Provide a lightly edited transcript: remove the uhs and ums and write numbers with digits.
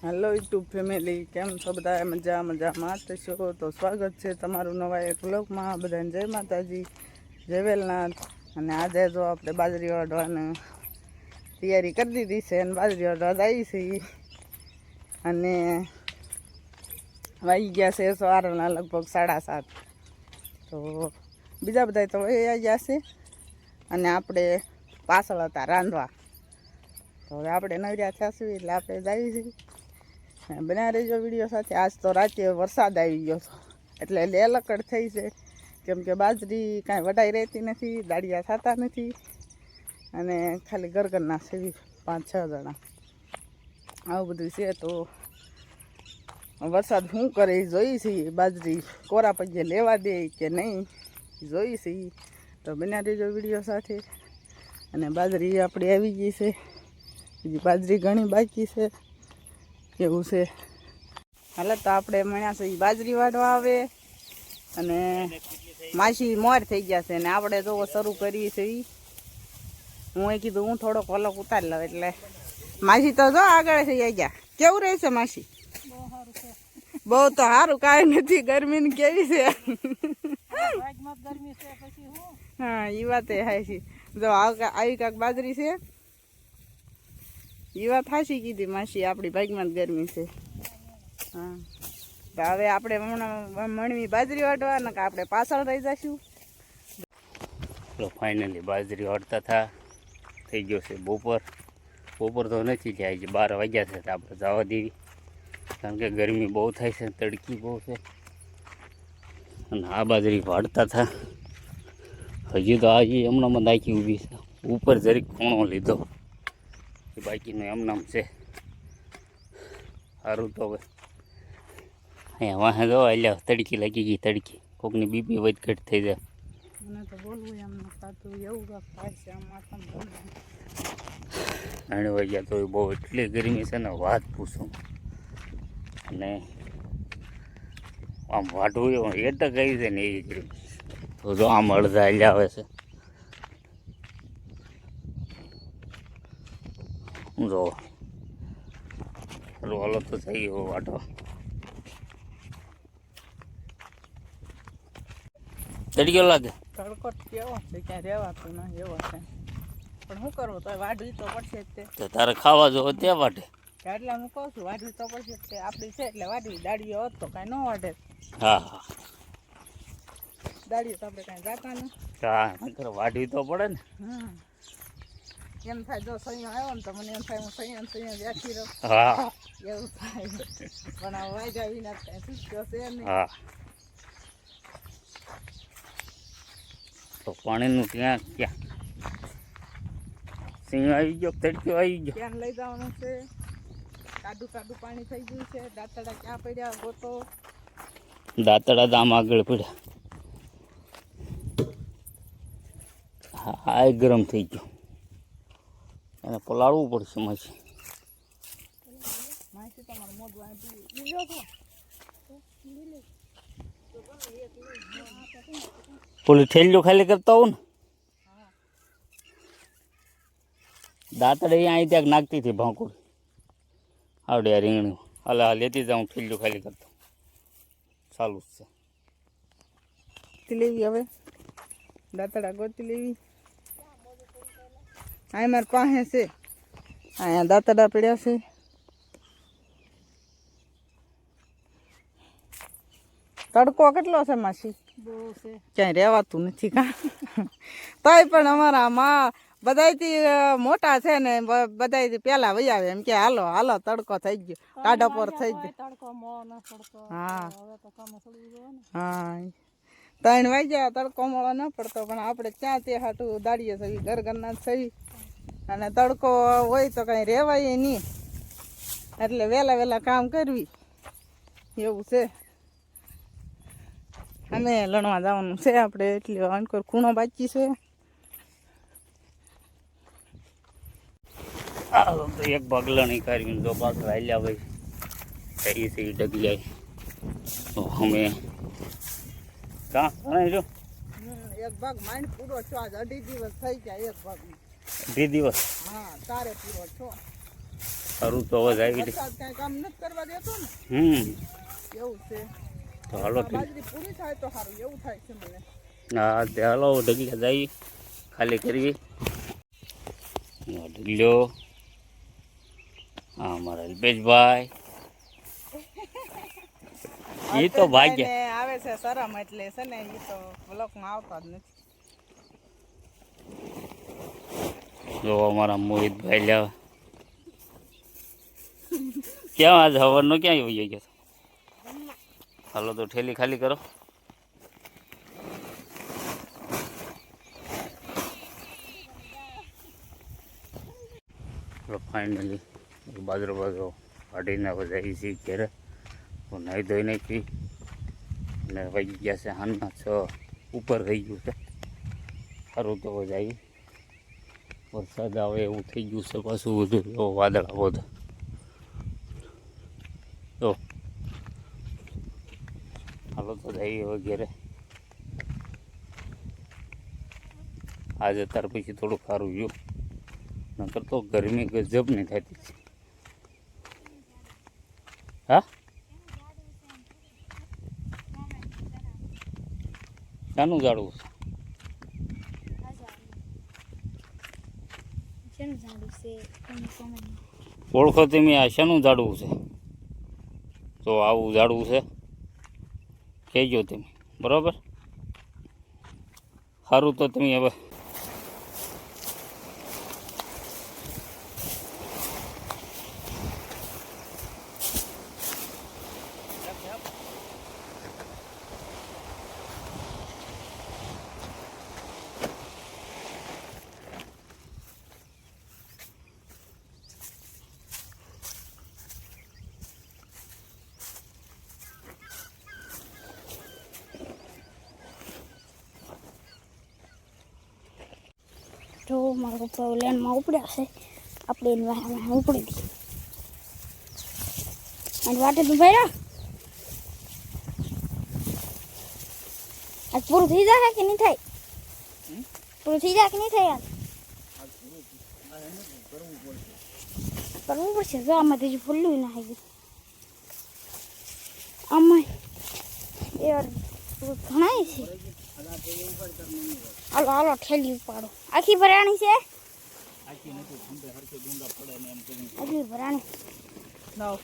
Hello YouTube family, કેમ છો બધા? મજામાં છો? તો સ્વાગત છે તમારું નવા એક વ્લોગમાં. બધાને જય માતાજી, જય વેલનાથ. અને આજે જો આપણે બાજરી વાળવાની તૈયારી કરી દીધી છે અને બાજરી વાળવા આવી છે. અને વાગી ગયા છે સવારના લગભગ 7:30. તો બીજા બધા તો એ આવી ગયા છે અને આપણે પાછળ હતા રાંધવા. તો હવે આપણે નવર્યા થશું એટલે આપણે જઈએ છીએ. બના રહેજો વિડીયો સાથે. આજ તો રાતે વરસાદ આવી ગયો હતો એટલે લેલકડ થઈ છે, કેમ કે બાજરી કાંઈ વઢાઈ રહેતી નથી, દાળિયા થતા નથી અને ખાલી ગરગરના છે 5-6 જણા. આવું બધું છે. તો વરસાદ શું કરે એ જોઈ છીએ. બાજરી કોરા પગે લેવા દે કે નહીં જોઈ છીએ. તો બના રહેજો વિડીયો સાથે. અને બાજરી આપણી આવી ગઈ છે, બીજી બાજરી ઘણી બાકી છે. એવું છે. હાલે તો આપણે મળ્યા છે બાજરી વાળવા આવે અને માસી મોર થઈ ગયા છે ને આપણે જો શરૂ કરીએ છીએ. હું એ કીધું હું થોડોક વલોક ઉતારી લઉં એટલે માસી તો જો આગળ થઈ ગયા. કેવું રહે છે માસી? બહુ તો સારું, કાંઈ નથી. ગરમી કેવી છે? હા, એ વાત એ હાચી. જો આવી કાંક બાજરી છે, એ વાત હાચી કીધી માસી. આપણી ભાગમાં જ ગરમી છે. હા, તો હવે આપણે મણવી બાજરી વાટવા ને આપણે પાછળ રહી જઈશું. ફાઇનલી બાજરી વાટતા થઈ ગયો છે બપોર તો નથી જાય છે, 12 વાગ્યા છે. આપણે જવા દેવી, કારણ કે ગરમી બહુ થાય છે, તડકી બહુ છે. અને આ બાજરી વાટતા હજી તો આજે હમણાં નાખી ઊભી છે. ઉપર જરીક ખૂણો લીધો, બાકીનું એમનામ છે. સારું તો હવે અહીંયા વાહે જો એટલે તડકી લાગી ગઈ. તડકી કોકની બીપી વધઘટ થઈ જાય. મને તો બોલવું એમ થતું એવું થાય છે. આમ માથામાં 9 વાગ્યા તો બહુ એટલી ગરમી છે ને વાત પૂછું. અને આમ વાઢવું એવું એ તો ગઈ છે ને એવી ગરમી. તો જો આમ અડધા એટલે આવે છે. જો હાલો તો થઈ ગયો વાટવા. તડક્યો લાગે, તડકો કેવો છે, ક્યાં રહેવાતું ના એવો છે. પણ શું કરવું, તો વાઢવી તો પડશે જ તે. તો તારે ખાવા જો ત્યાં વાટે. એટલે હું કહું છું વાઢવી તો પડશે જ તે. આપણી છે એટલે વાઢવી. દાડીઓ હોત તો કાંઈ ન વાઢે. હા, દાડીઓ તો આપણે કાંઈ જાતા ને. હા, વાઢવી તો પડે ને. એમ થાય જો સૈયો આવ્યો ને તો મને એમ થાય હું સૈયા બેઠી રહું. હા, એવું થાય. પણ આ વાગ્યા વિના કાંઈ છૂટક્યો છે નહીં. હા, તો પાણીનું ક્યાં સિંહ આવી ગયો, તડક્યો આવી ગયો. ક્યાં લઈ જવાનું છે? કાદું પાણી થઈ ગયું છે. દાંતડા ક્યાં પડ્યા ગોતો? દાંતડા દામ આગળ પડ્યા. હા, ગરમ થઈ ગયો. એને પલાળવું પડશે માસી. તમારું મોઢું પેલી થેલીઓ ખાલી કરતા હોઉં ને, દાંતડે અહીં ત્યાં નાખતી હતી ભાંકુડ. આવડે આ રીંગણી હાલ લેતી જાઉં, થેલીઓ ખાલી કરતો. ચાલુ જ છે. લેવી હવે દાંતડા ગોતી લેવી. આ મારી પાસે છે. અહીંયા દાંતડા પડ્યા છે. તડકો કેટલો છે માસી? બહુ છે, ક્યાંય રહેવાતું નથી. તોય પણ અમારા માં બધાથી મોટા છે ને, બધાથી પેલા વહી આવે એમ કે હાલો હાલો તડકો થઈ ગયો, ટાઢો પર થઈ ગયો. હા, 3 વાગ્યા તડકો મળો ન પડતો, પણ આપણે ક્યાં તે હાટું દાડીએ છે ઘરના થઈ. અને તડકો હોય તો કાંઈ રહેવાય નહીં, એટલે વહેલા કામ કરવી. એવું છે. અમે લણવા જવાનું છે આપણે, એટલે અંકર ખૂણો બાકી છે. હાલો તો એક બગલણી કરવી જો પાછળ હાલ્યા ભાઈ થઈ છે ડગી જાય. તો અમે એક ભાગ માંડ પૂરો છો. આજ 2.5 દિવસ થઈ ગયા. એક ભાગ 2 દિવસ. હા, તારે પૂરો છો. સારું તો અવાજ આવી રહી. વરસાદ કાંઈ કામ નથી કરવા દેતો ને એવું છે. તો હાલો આ બાજરી પૂરી થાય તો સારું એવું થાય છે મને. હા તે હાલો ઢગલિયા જઈ ખાલી કરવી. ઢગલ્યો હા મારા અલ્પેશભાઈ એ તો ભાગ્ય ને આવે છે શરમ એટલે છે ને એ તો વ્લોગમાં આવતા જ નથી. જો અમારા મોહિતભાઈ લ્યા ક્યાં આજે હવારનો ક્યાં આવી ગયો? હાલો તો ઠેલી ખાલી કરો. ફાઇનલી બાજરો કાઢીને બધા છે ઘેરે નાહી ધોઈ નાખી અને વાગી ગયા છે હાલના 6 ઉપર થઈ ગયું છે. સારું તો જાય વરસાદ આવે એવું થઈ ગયું છે પાછું બધું વાદળા બધા તો હાલો તો જઈએ વગેરે. આજે ત્યાર પછી થોડું સારું ગયું નકર તો ગરમી ગજબ નહીં થતી છે. હા શાનું જાડવું છે? ઓળખો તમે આ શાનું જાડવું છે? તો આવું જાડવું છે કહેજો તમે બરાબર. સારું તો તમે હવે જો મારા પપ્પા લેનમાં ઉપડ્યા છે આપણે એની વાહમાં ઉપડી દઈએ અને વાટે તો ભાઈ આજ પૂરું થઈ જાય કે નહીં થાય? પૂરું થઈ જાય કે નહીં થાય? કરવું પડશે. જો આમાંથી હજી ફૂલ્યું ના આવી ગયું આમાં એ ઘણા છે. હાલો હાલો ઠેલી ઉપાડો. આખી ભરાણી છે? આખી ભરાણી